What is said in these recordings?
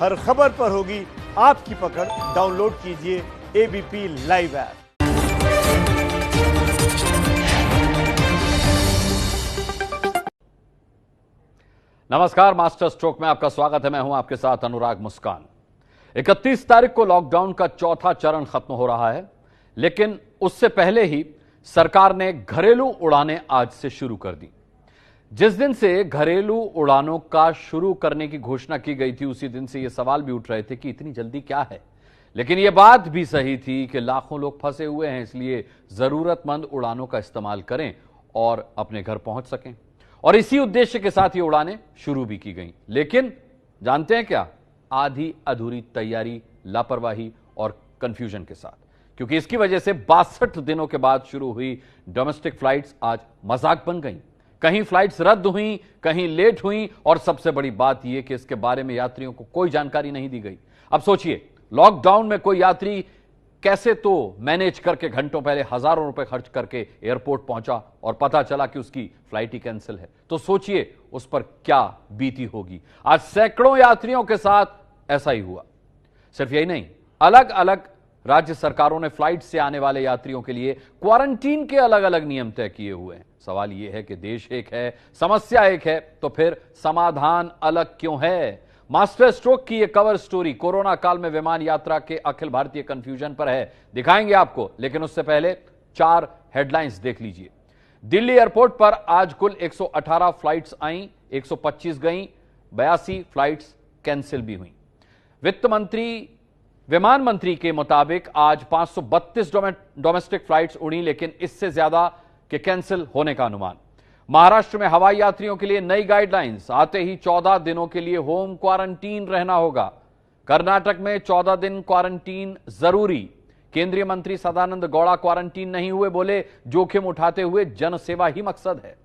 हर खबर पर होगी आपकी पकड़। डाउनलोड कीजिए एबीपी लाइव ऐप। नमस्कार, मास्टर स्ट्रोक में आपका स्वागत है। मैं हूं आपके साथ अनुराग मुस्कान। 31 तारीख को लॉकडाउन का चौथा चरण खत्म हो रहा है, लेकिन उससे पहले ही सरकार ने घरेलू उड़ानें आज से शुरू कर दी। जिस दिन से घरेलू उड़ानों का शुरू करने की घोषणा की गई थी, उसी दिन से ये सवाल भी उठ रहे थे कि इतनी जल्दी क्या है। लेकिन यह बात भी सही थी कि लाखों लोग फंसे हुए हैं, इसलिए जरूरतमंद उड़ानों का इस्तेमाल करें और अपने घर पहुंच सकें। और इसी उद्देश्य के साथ ये उड़ानें शुरू भी की गईं। लेकिन जानते हैं क्या? आधी अधूरी तैयारी, लापरवाही और कंफ्यूजन के साथ। क्योंकि इसकी वजह से 62 दिनों के बाद शुरू हुई डोमेस्टिक फ्लाइट्स आज मजाक बन गईं। कहीं फ्लाइट्स रद्द हुई, कहीं लेट हुई, और सबसे बड़ी बात यह कि इसके बारे में यात्रियों को कोई जानकारी नहीं दी गई। अब सोचिए, लॉकडाउन में कोई यात्री कैसे तो मैनेज करके घंटों पहले हजारों रुपए खर्च करके एयरपोर्ट पहुंचा और पता चला कि उसकी फ्लाइट ही कैंसिल है। तो सोचिए उस पर क्या बीती होगी। आज सैकड़ों यात्रियों के साथ ऐसा ही हुआ। सिर्फ यही नहीं, अलग अलग राज्य सरकारों ने फ्लाइट से आने वाले यात्रियों के लिए क्वारंटीन के अलग अलग नियम तय किए हुए हैं। सवाल यह है कि देश एक है, समस्या एक है, तो फिर समाधान अलग क्यों है? मास्टर स्ट्रोक की यह कवर स्टोरी कोरोना काल में विमान यात्रा के अखिल भारतीय कंफ्यूजन पर है। दिखाएंगे आपको, लेकिन उससे पहले 4 हेडलाइंस देख लीजिए। दिल्ली एयरपोर्ट पर आज कुल 118 फ्लाइट्स आईं, 125 गईं, 82 फ्लाइट्स कैंसिल भी हुई। विमान मंत्री के मुताबिक आज 532 डोमेस्टिक फ्लाइट्स उड़ी, लेकिन इससे ज्यादा के कैंसिल होने का अनुमान। महाराष्ट्र में हवाई यात्रियों के लिए नई गाइडलाइंस, आते ही 14 दिनों के लिए होम क्वारंटीन रहना होगा। कर्नाटक में 14 दिन क्वारंटीन जरूरी। केंद्रीय मंत्री सदानंद गौड़ा क्वारंटीन नहीं हुए, बोले जोखिम उठाते हुए जनसेवा ही मकसद है।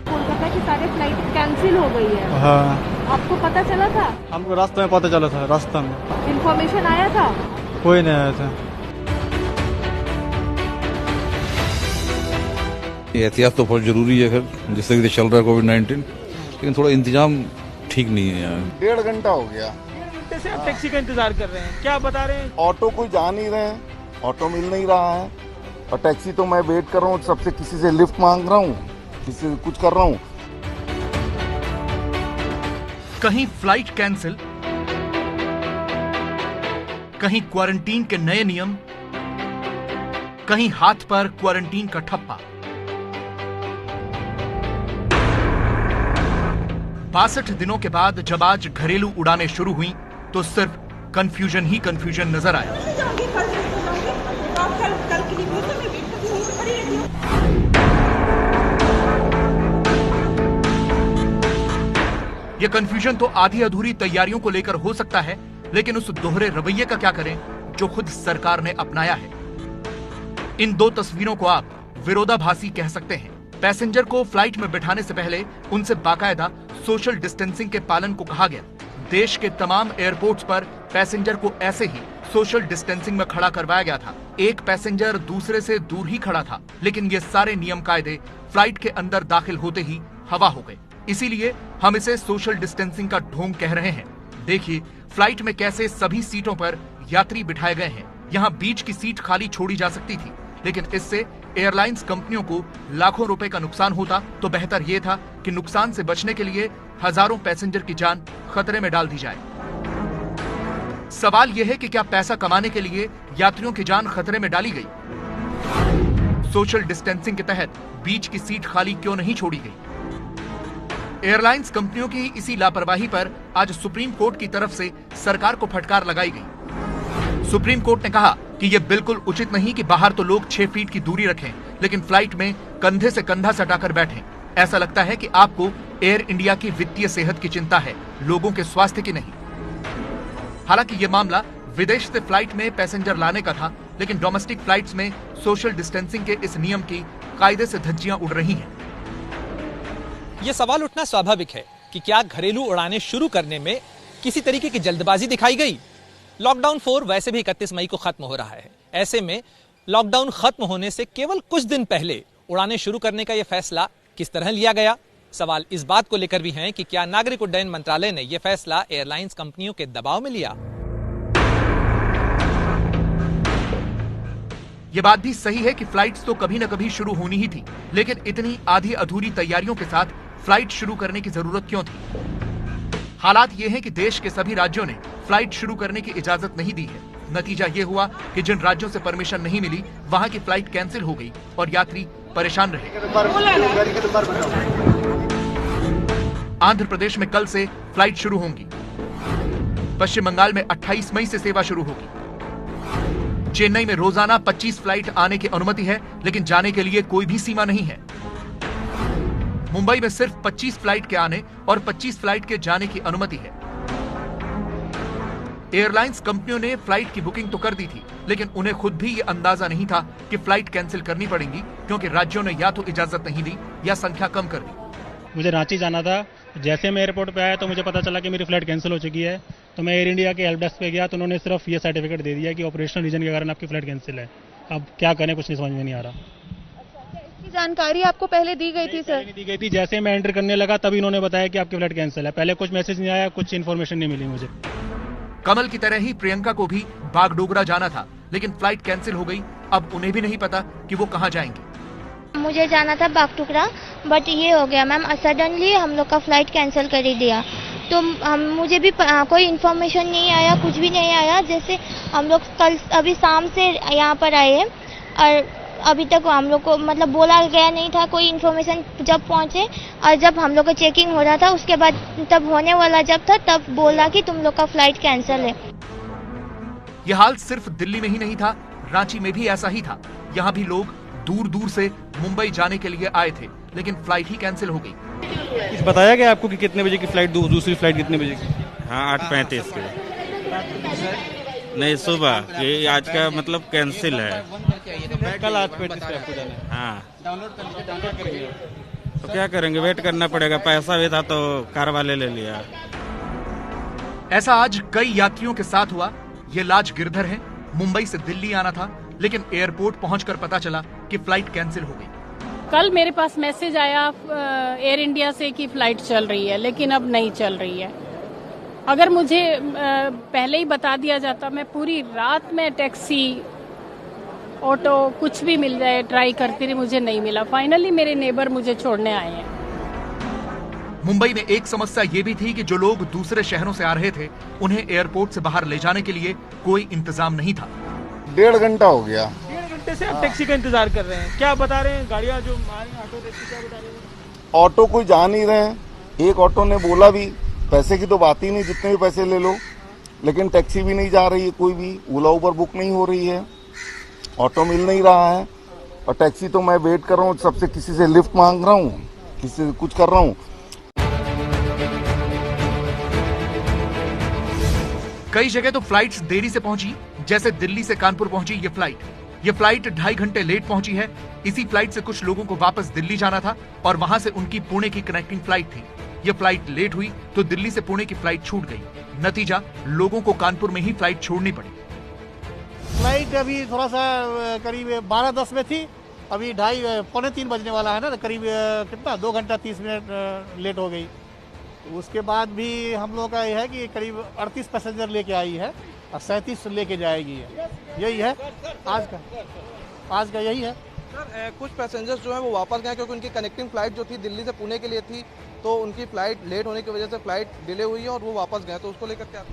कोलकाता की सारी फ्लाइट कैंसिल हो गई है। हाँ, आपको पता चला था? हमको रास्ते में पता चला था। रास्ता में इंफॉर्मेशन आया था? कोई नहीं आया था। ये एहतियात तो बहुत जरूरी है। खैर, जिस तरीके से चल रहा है कोविड-19, लेकिन थोड़ा इंतजाम ठीक नहीं है यहाँ। 1.5 घंटा हो गया। घंटे से आप टैक्सी का इंतजार कर रहे हैं, क्या बता रहे हैं? ऑटो कोई जा नहीं रहे हैं, ऑटो मिल नहीं रहा है, और टैक्सी तो मैं वेट कर रहा हूँ, सबसे किसी से लिफ्ट मांग रहा हूँ, किसी से कुछ कर रहा हूँ। कहीं फ्लाइट कैंसिल, कहीं क्वारंटीन के नए नियम, कहीं हाथ पर क्वारंटीन का ठप्पा। 62 दिनों के बाद जब आज घरेलू उड़ानें शुरू हुई, तो सिर्फ कंफ्यूजन ही कंफ्यूजन नजर आया। यह कंफ्यूजन तो आधी अधूरी तैयारियों को लेकर हो सकता है, लेकिन उस दोहरे रवैये का क्या करें जो खुद सरकार ने अपनाया है। इन 2 तस्वीरों को आप विरोधाभासी कह सकते हैं। पैसेंजर को फ्लाइट में बिठाने से पहले उनसे बाकायदा सोशल डिस्टेंसिंग के पालन को कहा गया। देश के तमाम एयरपोर्ट्स पर पैसेंजर को ऐसे ही सोशल डिस्टेंसिंग में खड़ा करवाया गया था। एक पैसेंजर दूसरे से दूर ही खड़ा था, लेकिन ये सारे नियम कायदे फ्लाइट के अंदर दाखिल होते ही हवा हो गए। इसीलिए हम इसे सोशल डिस्टेंसिंग का ढोंग कह रहे हैं। देखिए फ्लाइट में कैसे सभी सीटों पर यात्री बिठाए गए हैं। यहाँ बीच की सीट खाली छोड़ी जा सकती थी, लेकिन इससे एयरलाइंस कंपनियों को लाखों रुपए का नुकसान होता। तो बेहतर यह था कि नुकसान से बचने के लिए हजारों पैसेंजर की जान खतरे में डाल दी जाए। सवाल यह है कि क्या पैसा कमाने के लिए यात्रियों की जान खतरे में डाली गई? सोशल डिस्टेंसिंग के तहत बीच की सीट खाली क्यों नहीं छोड़ी गई? एयरलाइंस कंपनियों की इसी लापरवाही पर आज सुप्रीम कोर्ट की तरफ से सरकार को फटकार लगाई गई। सुप्रीम कोर्ट ने कहा कि यह बिल्कुल उचित नहीं कि बाहर तो लोग 6 फीट की दूरी रखें, लेकिन फ्लाइट में कंधे से कंधा सटाकर बैठें। ऐसा लगता है कि आपको एयर इंडिया की वित्तीय सेहत की चिंता है, लोगों के स्वास्थ्य की नहीं। हालांकि यह मामला विदेश से फ्लाइट में पैसेंजर लाने का था, लेकिन डोमेस्टिक फ्लाइट्स में सोशल डिस्टेंसिंग के इस नियम की कायदे से धज्जियां उड़ रही हैं। ये सवाल उठना स्वाभाविक है कि क्या घरेलू उड़ानें शुरू करने में किसी तरीके की जल्दबाजी दिखाई गई? लॉकडाउन 4 वैसे भी 31 मई को खत्म हो रहा है। ऐसे में लॉकडाउन खत्म होने से केवल कुछ दिन पहले उड़ानें शुरू करने का यह फैसला किस तरह लिया गया? सवाल इस बात को लेकर भी हैं कि क्या नागरिक उड्डयन मंत्रालय ने यह फैसला एयरलाइंस कंपनियों के दबाव में लिया? ये बात भी सही है कि फ्लाइट्स तो कभी न कभी शुरू होनी ही थी, लेकिन इतनी आधी अधूरी तैयारियों के साथ फ्लाइट शुरू करने की जरूरत क्यों थी? हालात ये हैं कि देश के सभी राज्यों ने फ्लाइट शुरू करने की इजाजत नहीं दी है। नतीजा ये हुआ कि जिन राज्यों से परमिशन नहीं मिली, वहां की फ्लाइट कैंसिल हो गई और यात्री परेशान रहे। आंध्र प्रदेश में कल से फ्लाइट शुरू होंगी। पश्चिम बंगाल में 28 मई से सेवा शुरू होगी। चेन्नई में रोजाना 25 फ्लाइट आने की अनुमति है, लेकिन जाने के लिए कोई भी सीमा नहीं है। मुंबई में सिर्फ 25 फ्लाइट के आने और 25 फ्लाइट के जाने की अनुमति है। एयरलाइंस कंपनियों ने फ्लाइट की बुकिंग तो कर दी थी, लेकिन उन्हें खुद भी ये अंदाजा नहीं था कि फ्लाइट कैंसिल करनी पड़ेगी, क्योंकि राज्यों ने या तो इजाजत नहीं दी या संख्या कम कर दी। मुझे रांची जाना था। जैसे मैं एयरपोर्ट पे आया तो मुझे पता चला कि मेरी फ्लाइट कैंसिल हो चुकी है। तो मैं एयर इंडिया के हेल्प डेस्क पे गया तो उन्होंने सिर्फ ये सर्टिफिकेट दे दिया कि ऑपरेशनल रीजन के कारण आपकी फ्लाइट कैंसिल है। अब क्या करें, कुछ नहीं समझ में नहीं आ रहा। इसकी जानकारी आपको पहले दी गई थी सर? दी गई थी। जैसे मैं एंटर करने लगा तभी इन्होंने बताया कि आपकी फ्लाइट कैंसिल है। पहले कुछ मैसेज नहीं आया, कुछ इन्फॉर्मेशन नहीं मिली मुझे। कमल की तरह ही प्रियंका को भी बागडोगरा जाना था, लेकिन फ्लाइट कैंसिल हो गई। अब उन्हें भी नहीं पता कि वो कहाँ जाएंगी। मुझे जाना था बागडोगरा, बट ये हो गया मैम, सडनली हम लोग का फ्लाइट कैंसिल कर ही दिया। तो मुझे भी कोई इन्फॉर्मेशन नहीं आया, कुछ भी नहीं आया। जैसे हम लोग कल अभी शाम से यहाँ पर आए हैं और अभी तक हम लोग को मतलब बोला गया नहीं था कोई इन्फॉर्मेशन। जब पहुँचे और जब हम लोग का चेकिंग हो रहा था, उसके बाद तब होने वाला जब था तब बोला कि तुम लोग का फ्लाइट कैंसिल है। यह हाल सिर्फ दिल्ली में ही नहीं था, रांची में भी ऐसा ही था। यहाँ भी लोग दूर दूर से मुंबई जाने के लिए आए थे, लेकिन फ्लाइट ही कैंसिल हो गई। कुछ बताया गया आपको कि कितने बजे की फ्लाइट, दूसरी फ्लाइट कितने बजे की? हाँ 8:35 के। नहीं सुबह कि आज का मतलब कैंसिल है। कल 8:35 पे आपको जाना है। हाँ डाउनलोड करेंगे तो क्या करेंगे, वेट करना पड़ेगा। पैसा भी था तो कार वाले ले लिया। ऐसा आज कई यात्रियों के साथ हुआ। ये लाज गिरधर है। मुंबई से दिल्ली आना था, लेकिन एयरपोर्ट पहुंचकर पता चला कि फ्लाइट कैंसिल हो गई। कल मेरे पास मैसेज आया एयर इंडिया से कि फ्लाइट चल रही है, लेकिन अब नहीं चल रही है। अगर मुझे पहले ही बता दिया जाता, मैं पूरी रात में टैक्सी, ऑटो कुछ भी मिल जाए ट्राई करती रही, मुझे नहीं मिला। फाइनली मेरे नेबर मुझे छोड़ने आए हैं। मुंबई में एक समस्या ये भी थी कि जो लोग दूसरे शहरों से आ रहे थे, उन्हें एयरपोर्ट से बाहर ले जाने के लिए कोई इंतजाम नहीं था। 1.5 घंटा हो गया। 1.5 घंटे से आप टैक्सी का इंतजार कर रहे हैं। क्या बता रहे हैं गाड़ियां जो आ रही हैं, ऑटो टैक्सी, क्या बता रहे हैं? ऑटो कोई जा नहीं रहे हैं। एक ऑटो ने बोला भी पैसे की तो बात ही नहीं, जितने भी पैसे ले लो, लेकिन टैक्सी भी नहीं जा रही है, कोई भी ओला उबर बुक नहीं हो रही है, ऑटो मिल नहीं रहा है। और टैक्सी तो मैं वेट कर रहा हूँ, सबसे किसी से लिफ्ट मांग रहा हूँ, किसी से कुछ कर रहा हूँ। कई जगह तो फ्लाइट्स देरी से पहुंची, जैसे दिल्ली से कानपुर पहुंची ये फ्लाइट। ये फ्लाइट 2.5 घंटे लेट पहुंची है। इसी फ्लाइट से कुछ लोगों को वापस दिल्ली जाना था और वहां से उनकी पुणे की कनेक्टिंग फ्लाइट थी। ये फ्लाइट लेट हुई तो दिल्ली से पुणे की फ्लाइट छूट गई। नतीजा, लोगों को कानपुर में ही फ्लाइट छोड़नी पड़ी। फ्लाइट अभी थोड़ा सा करीब 12:10 में थी, अभी 2:30-3 बजने वाला है ना, करीब कितना 2 घंटा 30 मिनट लेट हो गई। उसके बाद भी हम लोग का यह है कि करीब 38 पैसेंजर लेके आई है और 37 लेके जाएगी। यही है आज का यही है। सर कुछ पैसेंजर्स जो है वो वापस गए क्योंकि उनकी कनेक्टिंग फ्लाइट जो थी दिल्ली से पुणे के लिए थी, तो उनकी फ्लाइट लेट होने की वजह से फ्लाइट डिले हुई है और वो वापस गए। तो उसको लेकर क्या?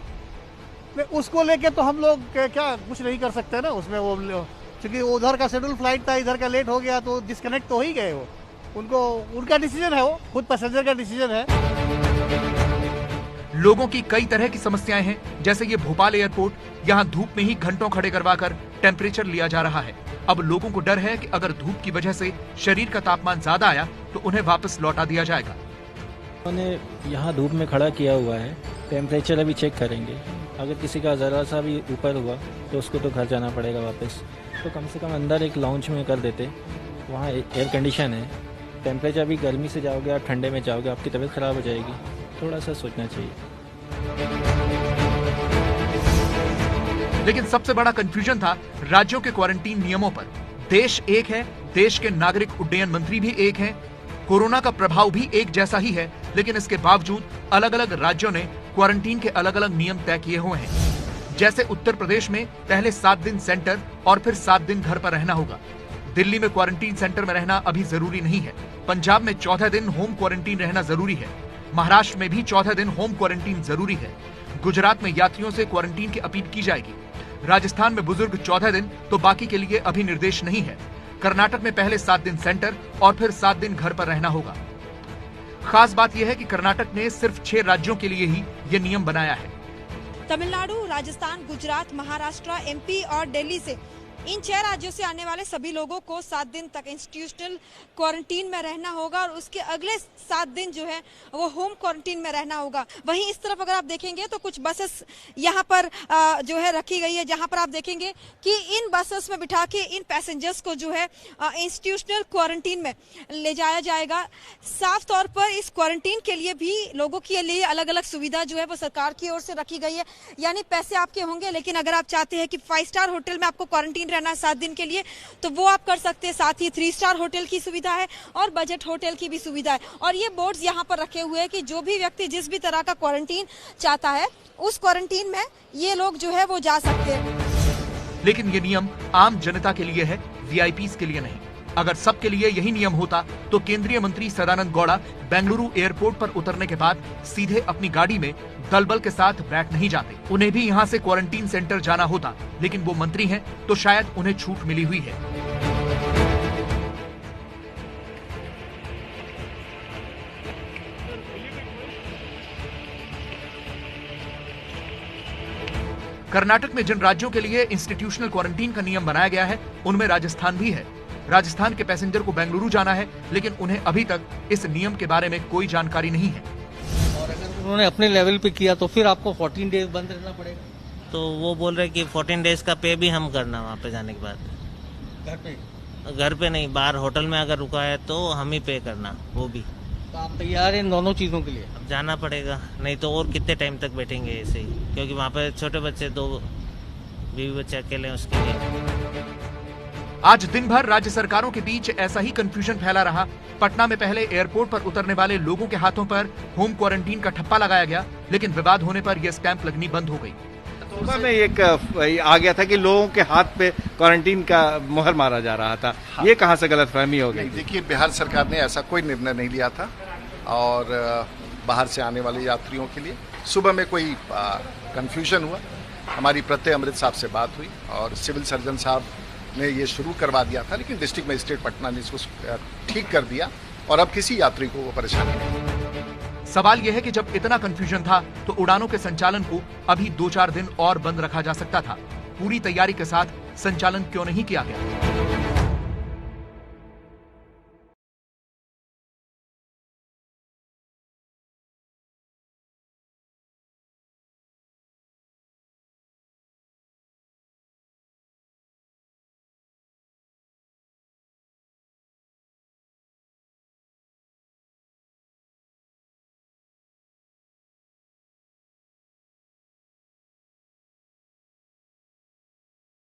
उसको लेके तो हम लोग क्या कुछ नहीं कर सकते ना उसमें। वो क्योंकि उधर का शेड्यूल फ्लाइट था, इधर का लेट हो गया तो डिस्कनेक्ट तो हो ही गए। वो उनका डिसीजन है, वो खुद पैसेंजर का डिसीजन है। लोगों की कई तरह की समस्याएं हैं, जैसे ये भोपाल एयरपोर्ट, यहाँ धूप में ही घंटों खड़े करवाकर टेम्परेचर लिया जा रहा है। अब लोगों को डर है कि अगर धूप की वजह से शरीर का तापमान ज्यादा आया तो उन्हें वापस लौटा दिया जाएगा। उन्होंने यहाँ धूप में खड़ा किया हुआ है, टेम्परेचर अभी चेक करेंगे। अगर किसी का ज़रा सा भी ऊपर हुआ तो उसको तो घर जाना पड़ेगा वापस। तो कम से कम अंदर एक लाउंज में कर देते, वहाँ एयर कंडीशन है। टेम्परेचर अभी गर्मी से जाओगे आप ठंडे में जाओगे, आपकी तबीयत खराब हो जाएगी। थोड़ा सा सोचना चाहिए। लेकिन सबसे बड़ा कंफ्यूजन था राज्यों के क्वारंटीन नियमों पर। देश एक है, देश के नागरिक उड्डयन मंत्री भी एक हैं, कोरोना का प्रभाव भी एक जैसा ही है, लेकिन इसके बावजूद अलग अलग राज्यों ने क्वारंटीन के अलग अलग नियम तय किए हुए हैं। जैसे उत्तर प्रदेश में पहले 7 दिन सेंटर और फिर 7 दिन घर पर रहना होगा। दिल्ली में क्वारंटीन सेंटर में रहना अभी जरूरी नहीं है। पंजाब में 14 दिन होम क्वारंटीन रहना जरूरी है। महाराष्ट्र में भी 14 दिन होम क्वारंटीन जरूरी है। गुजरात में यात्रियों से क्वारंटीन की अपील की जाएगी। राजस्थान में बुजुर्ग 14 दिन तो बाकी के लिए अभी निर्देश नहीं है। कर्नाटक में पहले 7 दिन सेंटर और फिर 7 दिन घर पर रहना होगा। खास बात यह है कि कर्नाटक ने सिर्फ 6 राज्यों के लिए ही ये नियम बनाया है। तमिलनाडु, राजस्थान, गुजरात, महाराष्ट्र, एमपी और दिल्ली से इन 6 राज्यों से आने वाले सभी लोगों को 7 दिन तक इंस्टीट्यूशनल क्वारंटीन में रहना होगा और उसके अगले 7 दिन जो है वो होम क्वारंटीन में रहना होगा। वहीं इस तरफ अगर आप देखेंगे तो कुछ बसेस यहाँ पर जो है रखी गई है, जहाँ पर आप देखेंगे कि इन बसेस में बिठा के इन पैसेंजर्स को जो है इंस्टीट्यूशनल क्वारंटीन में ले जाया जाएगा। साफ तौर पर इस क्वारंटीन के लिए भी लोगों के लिए अलग अलग सुविधा जो है वो सरकार की ओर से रखी गई है। यानी पैसे आपके होंगे, लेकिन अगर आप चाहते हैं कि 5 स्टार होटल में आपको क्वारंटीन रहना 7 दिन के लिए तो वो आप कर सकते हैं। साथ ही 3 स्टार होटल की सुविधा है और बजट होटल की भी सुविधा है। और ये बोर्ड्स यहाँ पर रखे हुए हैं कि जो भी व्यक्ति जिस भी तरह का क्वारंटीन चाहता है उस क्वारंटीन में ये लोग जो है वो जा सकते हैं। लेकिन ये नियम आम जनता के लिए है, वीआईपीज के लिए नहीं। अगर सबके लिए यही नियम होता तो केंद्रीय मंत्री सदानंद गौड़ा बेंगलुरु एयरपोर्ट पर उतरने के बाद सीधे अपनी गाड़ी में दलबल के साथ बैठ नहीं जाते। उन्हें भी यहाँ से क्वारंटीन सेंटर जाना होता, लेकिन वो मंत्री हैं तो शायद उन्हें छूट मिली हुई है। कर्नाटक में जिन राज्यों के लिए इंस्टीट्यूशनल क्वारंटीन का नियम बनाया गया है उनमें राजस्थान भी है। राजस्थान के पैसेंजर को बेंगलुरु जाना है, लेकिन उन्हें अभी तक इस नियम के बारे में कोई जानकारी नहीं है। और अगर उन्होंने अपने लेवल पे किया तो फिर आपको 14 डेज बंद रहना पड़ेगा। तो वो बोल रहे कि 14 डेज का पे भी हम करना वहाँ पे जाने के बाद। घर पे नहीं, बाहर होटल में अगर रुका है तो हम ही पे करना, वो भी। तो आप तैयार हैं दोनों चीजों के लिए? अब जाना पड़ेगा, नहीं तो और कितने टाइम तक बैठेंगे ऐसे ही, क्योंकि वहाँ पे छोटे बच्चे, 2 बीवी बच्चे अकेले हैं उसके लिए। आज दिन भर राज्य सरकारों के बीच ऐसा ही कंफ्यूजन फैला रहा। पटना में पहले एयरपोर्ट पर उतरने वाले लोगों के हाथों पर होम क्वारंटीन का ठप्पा लगाया गया, लेकिन विवाद होने पर यह स्टैंप लगनी बंद हो गई। सुबह में एक आ गया था कि लोगों के हाथ पे क्वारंटीन का मुहर मारा जा रहा था। हाँ। ये कहाँ से गलतफहमी हो गई? देखिए, बिहार सरकार ने ऐसा कोई निर्णय नहीं लिया था और बाहर से आने वाले यात्रियों के लिए सुबह में कोई कंफ्यूजन हुआ। हमारी प्रत्यय अमृत साहब से बात हुई और सिविल सर्जन साहब ने ये शुरू करवा दिया था, लेकिन डिस्ट्रिक्ट मजिस्ट्रेट पटना ने इसको ठीक कर दिया और अब किसी यात्री को वो परेशानी नहीं। सवाल यह है कि जब इतना कंफ्यूजन था तो उड़ानों के संचालन को अभी 2-4 दिन और बंद रखा जा सकता था। पूरी तैयारी के साथ संचालन क्यों नहीं किया गया?